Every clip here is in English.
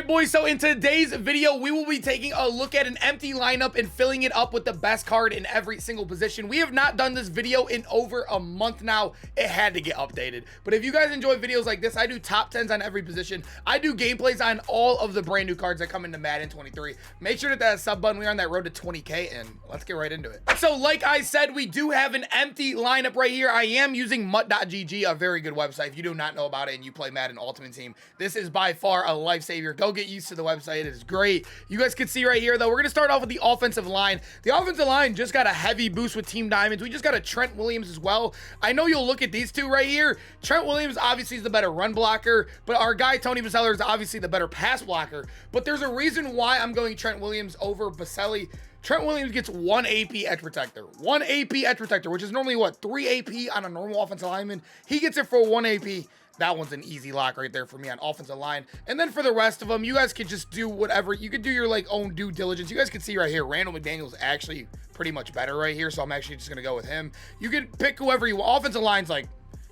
boys, so in today's video, we will be taking a look at an empty lineup and filling it up with the best card in every single position. We have not done this video in over a month now. It had to get updated. But if you guys enjoy videos like this, I do top 10s on every position. I do gameplays on all of the brand new cards that come into Madden 23. Make sure to hit that sub button. We're on that road to 20K, and let's get right into it. So like I said, we do have an empty lineup right here. I am using mutt.gg, a very good website. If you do not know about it and you play Madden Ultimate Team, this is by far a lifesaver. Go get used to the website. It is great. You guys can see right here, though, we're going to start off with the offensive line. The offensive line just got a heavy boost with Team Diamonds. We just got a Trent Williams as well. I know you'll look at these two right here. Trent Williams obviously is the better run blocker, but our guy Tony Baselli is obviously the better pass blocker. But there's a reason why I'm going Trent Williams over Baselli. Trent Williams gets 1 AP edge protector. 1 AP edge protector, which is normally, what, 3 AP on a normal offensive lineman? He gets it for 1 AP. That one's an easy lock right there for me on offensive line. And then for the rest of them, you guys can just do whatever. You could do your, like, own due diligence. You guys can see right here, Randall McDaniel's actually pretty much better right here, so I'm actually just going to go with him. You can pick whoever you want. Offensive line's like,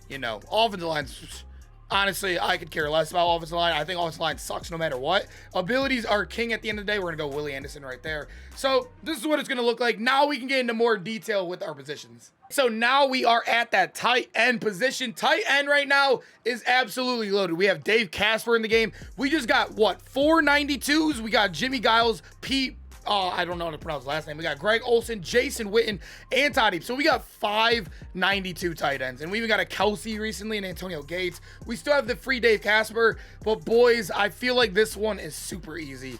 you know, offensive line's... Honestly, I could care less about offensive line. I think offensive line sucks no matter what. Abilities are king at the end of the day. We're going to go Willie Anderson right there. So this is what it's going to look like. Now we can get into more detail with our positions. So now we are at that tight end position. Tight end right now is absolutely loaded. We have Dave Casper in the game. We just got, what, 4 92s? We got Jimmy Giles, Pete. I don't know how to pronounce his last name. We got Greg Olsen, Jason Witten, and Toddy. So we got 5 92 tight ends. And we even got a Kelsey recently and Antonio Gates. We still have the free Dave Casper. But boys, I feel like this one is super easy.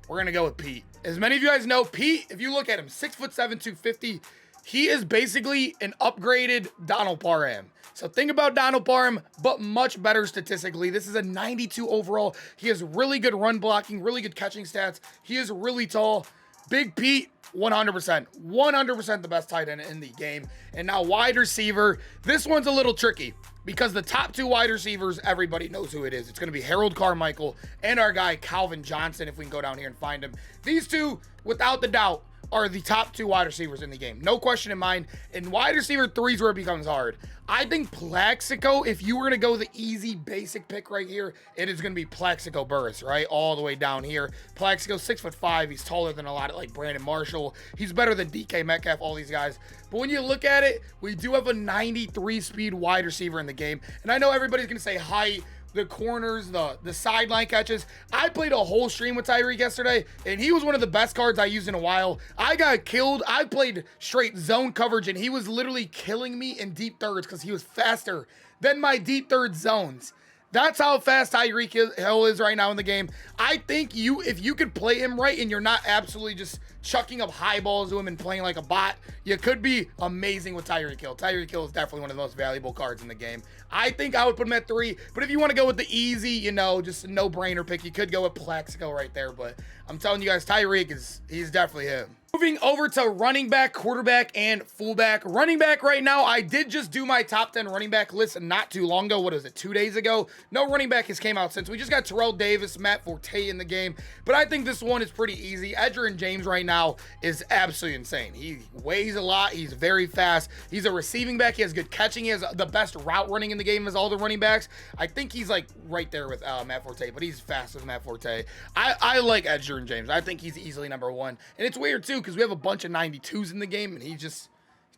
We're going to go with Pete. As many of you guys know, Pete, if you look at him, 6'7", 250. He is basically an upgraded Donald Parham. So think about Donald Parham, but much better statistically. This is a 92 overall. He has really good run blocking, really good catching stats. He is really tall. Big Pete, 100%. 100% the best tight end in the game. And now wide receiver. This one's a little tricky because the top 2 wide receivers, everybody knows who it is. It's going to be Harold Carmichael and our guy Calvin Johnson, if we can go down here and find him. These two, without the doubt, are the top 2 wide receivers in the game. No question in mind. And wide receiver 3 is where it becomes hard. I think Plaxico, if you were going to go the easy basic pick right here, it is going to be Plaxico Burress, right? All the way down here. Plaxico, 6'5". He's taller than a lot of like Brandon Marshall. He's better than DK Metcalf, all these guys. But when you look at it, we do have a 93 speed wide receiver in the game. And I know everybody's going to say height, the corners, the sideline catches. I played a whole stream with Tyreek yesterday, and he was one of the best cards I used in a while. I got killed. I played straight zone coverage, and he was literally killing me in deep thirds because he was faster than my deep third zones. That's how fast Tyreek Hill is right now in the game. I think if you could play him right and you're not absolutely just chucking up high balls to him and playing like a bot, you could be amazing with Tyreek Hill. Tyreek Hill is definitely one of the most valuable cards in the game. I think I would put him at 3, but if you want to go with the easy, you know, just a no-brainer pick, you could go with Plaxico right there, but I'm telling you guys, Tyreek he's definitely him. Moving over to running back, quarterback, and fullback. Running back right now, I did just do my top 10 running back list not too long ago. What is it, 2 days ago? No running back has came out since. We just got Terrell Davis, Matt Forte in the game, but I think this one is pretty easy. Edgerrin James right now is absolutely insane. He weighs a lot. He's very fast. He's a receiving back. He has good catching. He has the best route running in the game as all the running backs. I think he's like right there with Matt Forte, but he's faster than Matt Forte. I like Edgerrin James. I think he's easily number 1. And it's weird too, because we have a bunch of 92s in the game, and he's just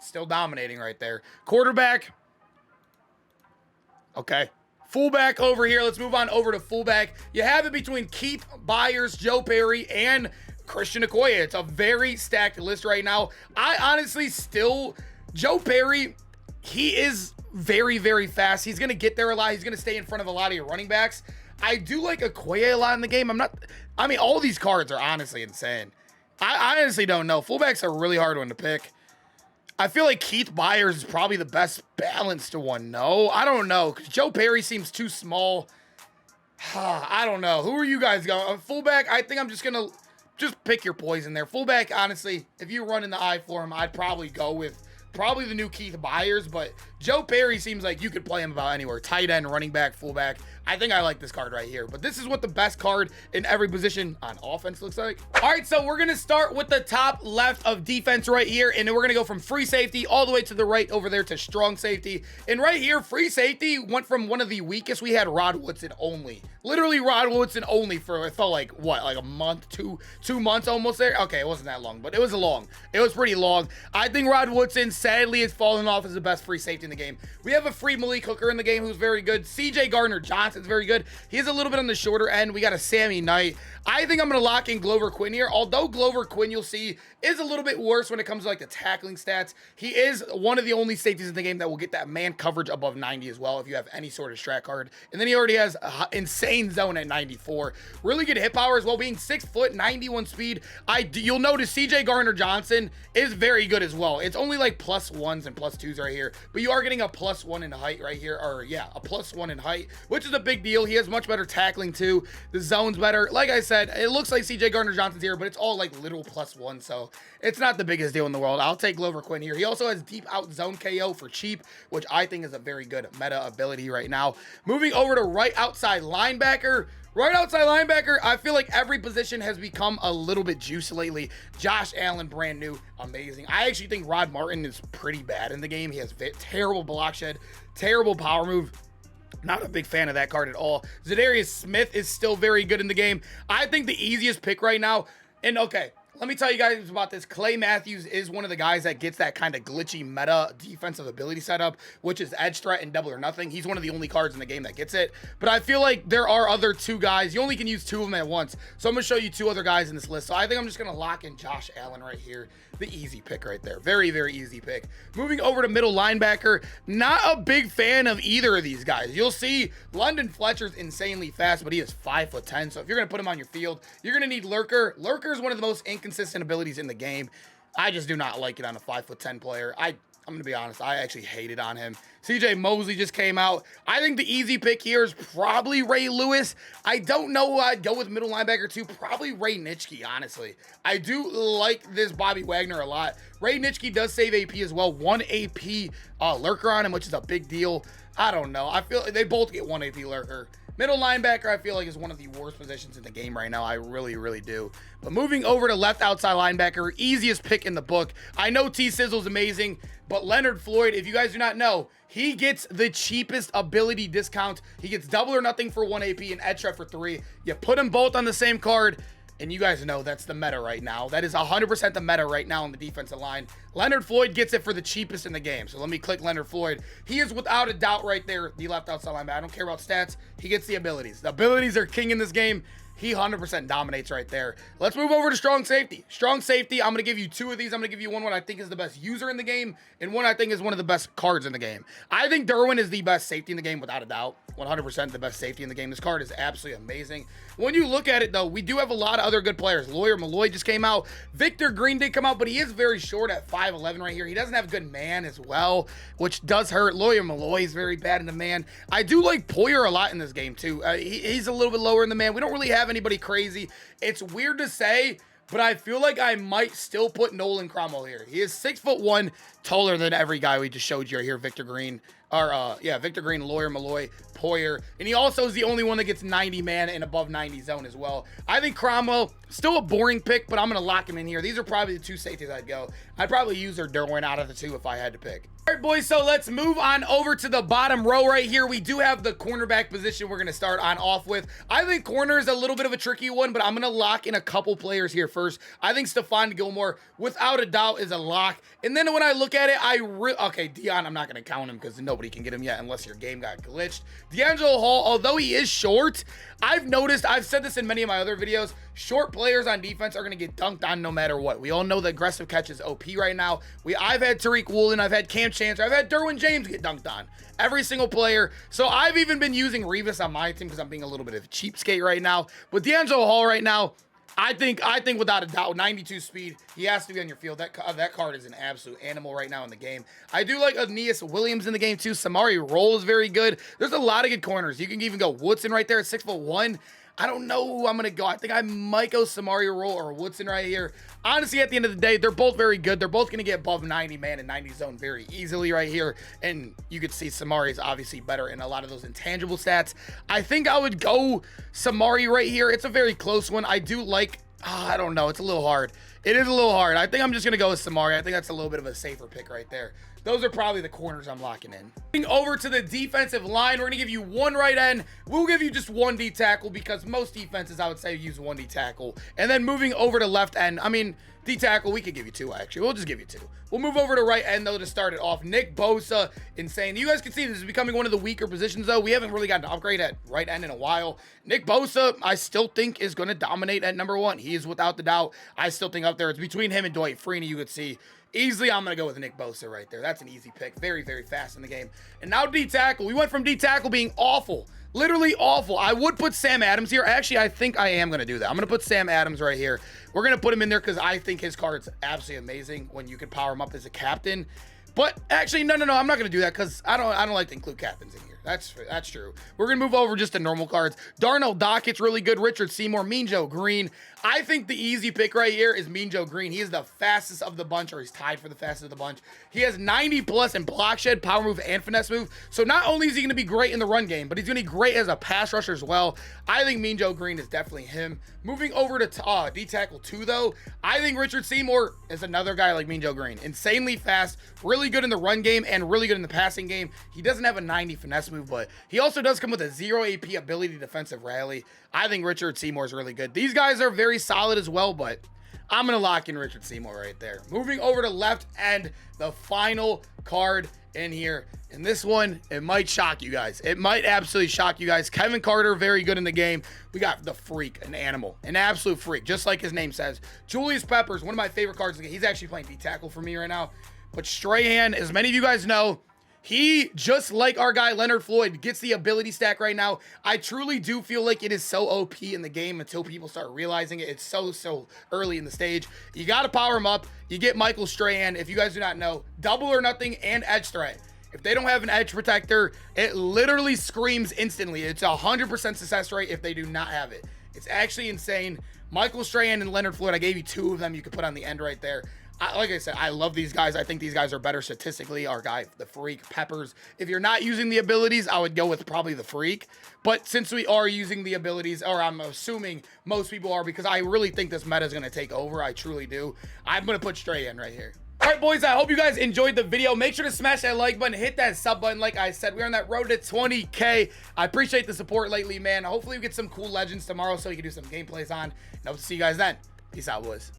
still dominating right there. Quarterback. Okay. Fullback over here. Let's move on over to fullback. You have it between Keith Byers, Joe Perry, and Christian Okoye. It's a very stacked list right now. I honestly still, Joe Perry, he is very, very fast. He's going to get there a lot. He's going to stay in front of a lot of your running backs. I do like Okoye a lot in the game. All these cards are honestly insane. I honestly don't know. Fullback's a really hard one to pick. I feel like Keith Byers is probably the best balanced one. No, I don't know. Joe Perry seems too small. I don't know. Who are you guys going? Fullback, I think I'm just going to pick your poison there. Fullback, honestly, if you run in the eye for him, I'd probably go with the new Keith Byers, but Joe Perry seems like you could play him about anywhere. Tight end, running back, fullback. I think I like this card right here. But this is what the best card in every position on offense looks like. All right, so we're going to start with the top left of defense right here. And then we're going to go from free safety all the way to the right over there to strong safety. And right here, free safety went from one of the weakest. We had Rod Woodson only. Literally Rod Woodson only for, it felt like, what, like a month, two months almost there? Okay, it wasn't that long, but it was long. It was pretty long. I think Rod Woodson, sadly, is falling off as the best free safety in the game. We have a free Malik Hooker in the game who's very good. CJ Gardner-Johnson's very good. He's a little bit on the shorter end. We got a Sammy Knight. I think I'm going to lock in Glover Quinn here. Although Glover Quinn, you'll see, is a little bit worse when it comes to like the tackling stats. He is one of the only safeties in the game that will get that man coverage above 90 as well if you have any sort of strat card. And then he already has insane zone at 94. Really good hit power as well, being 6 foot, 91 speed. You'll notice CJ Gardner-Johnson is very good as well. It's only like +1s and +2s right here, but you are getting a +1 in height right here, or yeah, a +1 in height, which is a big deal. He has much better tackling too. The zone's better. Like I said, it looks like CJ Gardner-Johnson's here, but it's all like literal +1, so it's not the biggest deal in the world. I'll take Glover Quinn here. He also has deep out zone KO for cheap, which I think is a very good meta ability right now. Moving over to right outside linebacker. Right outside linebacker, I feel like every position has become a little bit juicy lately. Josh Allen, brand new, amazing. I actually think Rod Martin is pretty bad in the game. He has terrible block shed, terrible power move. Not a big fan of that card at all. Zadarius Smith is still very good in the game. I think the easiest pick right now, and okay, let me tell you guys about this. Clay Matthews is one of the guys that gets that kind of glitchy meta defensive ability setup, which is edge threat and double or nothing. He's one of the only cards in the game that gets it. But I feel like there are other two guys. You only can use 2 of them at once. So I'm going to show you 2 other guys in this list. So I think I'm just going to lock in Josh Allen right here. The easy pick right there. Very, very easy pick. Moving over to middle linebacker. Not a big fan of either of these guys. You'll see London Fletcher's insanely fast, but he is 5'10". So if you're going to put him on your field, you're going to need Lurker. Lurker is one of the most inconsistent abilities in the game. I just do not like it on a 5'10" player. I'm going to be honest. I actually hate it on him. CJ Mosley just came out. I think the easy pick here is probably Ray Lewis. I don't know who I'd go with middle linebacker too. Probably Ray Nitschke, honestly. I do like this Bobby Wagner a lot. Ray Nitschke does save AP as well. 1 AP lurker on him, which is a big deal. I don't know. I feel like they both get 1 AP lurker. Middle linebacker, I feel like, is one of the worst positions in the game right now. I really, really do. But moving over to left outside linebacker, easiest pick in the book. I know T-Sizzle's amazing, but Leonard Floyd, if you guys do not know, he gets the cheapest ability discount. He gets double or nothing for 1 AP and edge threat for 3. You put them both on the same card, and you guys know that's the meta right now. That is 100% the meta right now on the defensive line. Leonard Floyd gets it for the cheapest in the game. So let me click Leonard Floyd. He is without a doubt right there, the left outside linebacker. I don't care about stats. He gets the abilities. The abilities are king in this game. He 100% dominates right there. Let's move over to strong safety. Strong safety, I'm going to give you 2 of these. I'm going to give you one I think is the best user in the game, and one I think is one of the best cards in the game. I think Derwin is the best safety in the game without a doubt. 100% the best safety in the game. This card is absolutely amazing. When you look at it, though, we do have a lot of other good players. Lawyer Malloy just came out. Victor Green did come out, but he is very short at 5'11" right here. He doesn't have good man as well, which does hurt. Lawyer Malloy is very bad in the man. I do like Poyer a lot in this game, too. He's a little bit lower in the man. We don't really have anybody crazy. It's weird to say, but I feel like I might still put Nolan Cromwell here. He is 6'1", taller than every guy we just showed you right here. Victor Green, Victor Green, Lawyer Malloy, Poyer, and he also is the only one that gets 90 man and above 90 zone as well. I think Cromwell, still a boring pick, but I'm going to lock him in here. These are probably the 2 safeties I'd go. I'd probably use their Derwin out of the 2 if I had to pick. All right, boys, so let's move on over to the bottom row right here. We do have the cornerback position we're going to start on off with. I think corner is a little bit of a tricky one, but I'm going to lock in a couple players here first. I think Stephon Gilmore, without a doubt, is a lock. And then when I look at it, okay, Dion, I'm not going to count him because nobody can get him yet unless your game got glitched. D'Angelo Hall, although he is short, I've noticed, I've said this in many of my other videos, short players on defense are going to get dunked on no matter what. We all know the aggressive catch is OP right now. I've had Tariq Woolen, I've had Cam Chancellor, I've had Derwin James get dunked on. Every single player. So I've even been using Revis on my team because I'm being a little bit of a cheapskate right now. But D'Angelo Hall right now, I think without a doubt, 92 speed, he has to be on your field. That card is an absolute animal right now in the game. I do like Aeneas Williams in the game too. Samari Roll is very good. There's a lot of good corners. You can even go Woodson right there at 6'1". I don't know who I'm going to go. I think I might go Samari Roll or Woodson right here. Honestly, at the end of the day, they're both very good. They're both going to get above 90 man and 90 zone very easily right here. And you could see Samari is obviously better in a lot of those intangible stats. I think I would go Samari right here. It's a very close one. I do like, I don't know. It's a little hard. It is a little hard. I think I'm just going to go with Samari. I think that's a little bit of a safer pick right there. Those are probably the corners I'm locking in. Moving over to the defensive line, we're going to give you one right end. We'll give you just one D tackle because most defenses, I would say, use one D tackle. And then moving over to left end, I mean, D tackle, we could give you two, actually. We'll just give you two. We'll move over to right end, though, to start it off. Nick Bosa, insane. You guys can see this is becoming one of the weaker positions, though. We haven't really gotten to upgrade at right end in a while. Nick Bosa, I still think, is going to dominate at number one. He is, without the doubt, I still think up there. It's between him and Dwight Freeney, you could see. Easily, I'm going to go with Nick Bosa right there. That's an easy pick. Very, very fast in the game. And now D tackle. We went from D tackle being awful. Literally awful. I would put Sam Adams here. Actually, I think I am going to do that. I'm going to put Sam Adams right here. We're going to put him in there because I think his card's absolutely amazing when you can power him up as a captain. But actually, no. I'm not going to do that because I don't like to include captains in here. That's true. We're going to move over just to normal cards. Darnell Dockett's really good. Richard Seymour, Mean Joe Green. I think the easy pick right here is Mean Joe Green. He is the fastest of the bunch, or he's tied for the fastest of the bunch. He has 90 plus in block shed, power move, and finesse move. So not only is he going to be great in the run game, but he's going to be great as a pass rusher as well. I think Mean Joe Green is definitely him. Moving over to D tackle 2, though, I think Richard Seymour is another guy like Mean Joe Green. Insanely fast, really good in the run game, and really good in the passing game. He doesn't have a 90 finesse move, but he also does come with a 0 AP ability defensive rally. I think Richard Seymour is really good. These guys are very solid as well, but I'm going to lock in Richard Seymour right there. Moving over to left end, the final card in here. And this one, it might shock you guys. It might absolutely shock you guys. Kevin Carter, very good in the game. We got the freak, an animal, an absolute freak, just like his name says. Julius Peppers, one of my favorite cards. He's actually playing D tackle for me right now. But Strahan, as many of you guys know, he, just like our guy Leonard Floyd, gets the ability stack right now. I truly do feel like it is so OP in the game until people start realizing it. It's so early in the stage. You got to power him up. You get Michael Strahan. If you guys do not know, double or nothing and edge threat. If they don't have an edge protector, it literally screams instantly. It's 100% success rate if they do not have it. It's actually insane. Michael Strahan and Leonard Floyd, I gave you two of them you could put on the end right there. Like I said, I love these guys. I think these guys are better statistically. Our guy, the freak, Peppers. If you're not using the abilities, I would go with probably the freak. But since we are using the abilities, or I'm assuming most people are, because I really think this meta is going to take over. I truly do. I'm going to put Strahan right here. All right, boys, I hope you guys enjoyed the video. Make sure to smash that like button, hit that sub button. Like I said, we're on that road to 20K. I appreciate the support lately, man. Hopefully we get some cool legends tomorrow so you can do some gameplays on. And I hope to see you guys then. Peace out, boys.